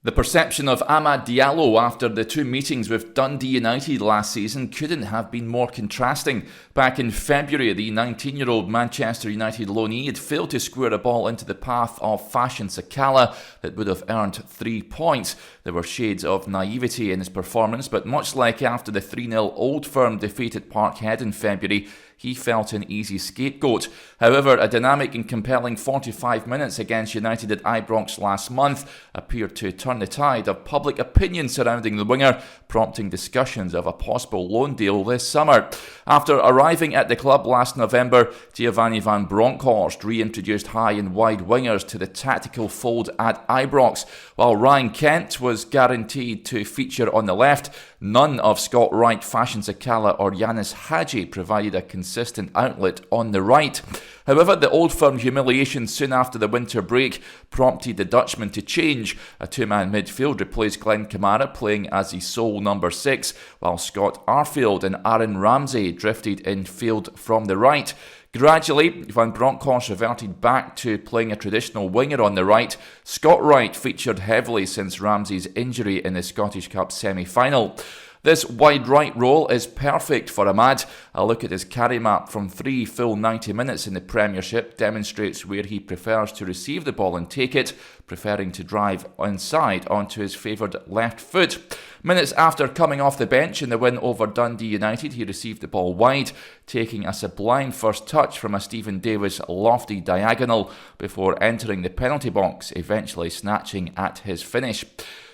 The perception of Amad Diallo after the two meetings with Dundee United last season couldn't have been more contrasting. Back in February, the 19-year-old Manchester United loanee had failed to square a ball into the path of Fashion Sakala that would have earned 3 points. There were shades of naivety in his performance, but much like after the 3-0 Old Firm defeat at Parkhead in February, he felt an easy scapegoat. However, a dynamic and compelling 45 minutes against United at Ibrox last month appeared to turn the tide of public opinion surrounding the winger, prompting discussions of a possible loan deal this summer. After arriving at the club last November, Giovanni van Bronckhorst reintroduced high and wide wingers to the tactical fold at Ibrox. While Ryan Kent was guaranteed to feature on the left, none of Scott Wright, Fashion Sakala or Yanis Hadji provided a consistent outlet on the right. However, the Old Firm humiliation soon after the winter break prompted the Dutchman to change. A two-man midfield replaced Glenn Kamara playing as the sole number 6, while Scott Arfield and Aaron Ramsey drifted in field from the right. Gradually, Van Bronckhorst reverted back to playing a traditional winger on the right. Scott Wright featured heavily since Ramsey's injury in the Scottish Cup semi-final. This wide right role is perfect for Amad. A look at his carry map from 3 full 90 minutes in the Premiership demonstrates where he prefers to receive the ball and take it, preferring to drive inside onto his favoured left foot. Minutes after coming off the bench in the win over Dundee United, he received the ball wide, taking a sublime first touch from a Stephen Davis lofty diagonal before entering the penalty box, eventually snatching at his finish.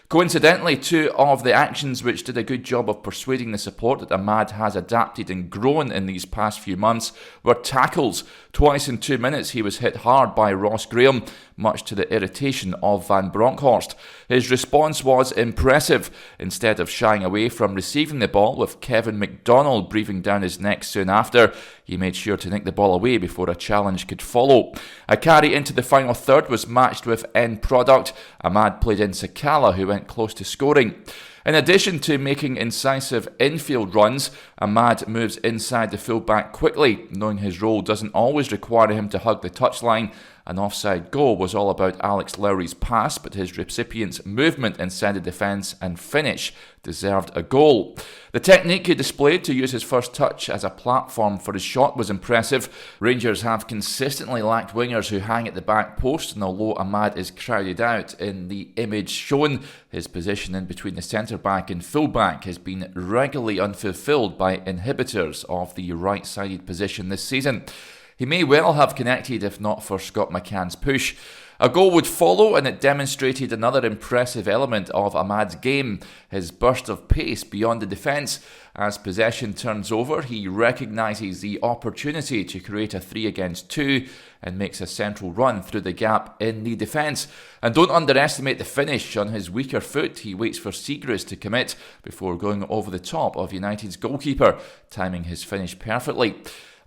Coincidentally, two of the actions which did a good job of persuading the support that Amad has adapted and grown in these past few months were tackles. Twice in 2 minutes he was hit hard by Ross Graham, much to the irritation of Van Bronckhorst. His response was impressive. Instead of shying away from receiving the ball, with Kevin McDonald breathing down his neck soon after, he made sure to nick the ball away before a challenge could follow. A carry into the final third was matched with end product. Amad played in Sakala, who went close to scoring. In addition to making incisive infield runs, Amad moves inside the fullback quickly, knowing his role doesn't always require him to hug the touchline. An offside goal was all about Alex Lowry's pass, but his recipient's movement inside the defence and finish deserved a goal. The technique he displayed to use his first touch as a platform for his shot was impressive. Rangers have consistently lacked wingers who hang at the back post, and although Amad is crowded out in the image shown, his position in between the centre-back and full-back has been regularly unfulfilled by inhibitors of the right-sided position this season. He may well have connected if not for Scott McCann's push. A goal would follow, and it demonstrated another impressive element of Amad's game, his burst of pace beyond the defence. As possession turns over, he recognises the opportunity to create a 3-against-2 and makes a central run through the gap in the defence. And don't underestimate the finish. On his weaker foot, he waits for Siegrist to commit before going over the top of United's goalkeeper, timing his finish perfectly.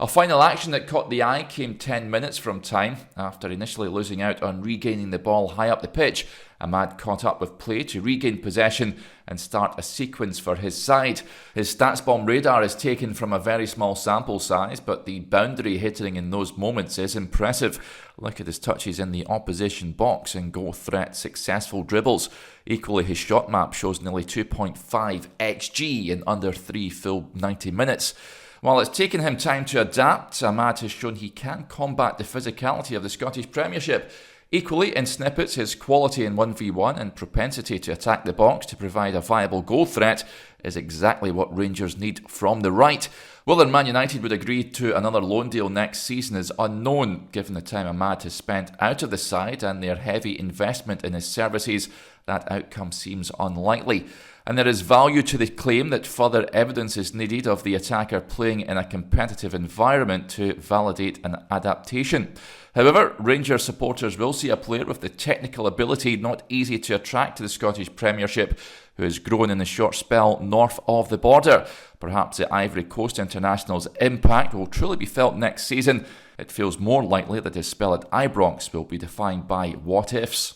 A final action that caught the eye came 10 minutes from time. After initially losing out on regaining the ball high up the pitch, Amad caught up with play to regain possession and start a sequence for his side. His StatsBomb radar is taken from a very small sample size, but the boundary hitting in those moments is impressive. Look at his touches in the opposition box and goal threat successful dribbles. Equally, his shot map shows nearly 2.5 XG in under 3 full 90 minutes. While it's taken him time to adapt, Amad has shown he can combat the physicality of the Scottish Premiership. Equally, in snippets, his quality in 1v1 and propensity to attack the box to provide a viable goal threat is exactly what Rangers need from the right. Whether Man United would agree to another loan deal next season is unknown, given the time Amad has spent out of the side and their heavy investment in his services. That outcome seems unlikely. And there is value to the claim that further evidence is needed of the attacker playing in a competitive environment to validate an adaptation. However, Rangers supporters will see a player with the technical ability not easy to attract to the Scottish Premiership, who has grown in the short spell north of the border. Perhaps the Ivory Coast international's impact will truly be felt next season. It feels more likely that his spell at Ibrox will be defined by what-ifs.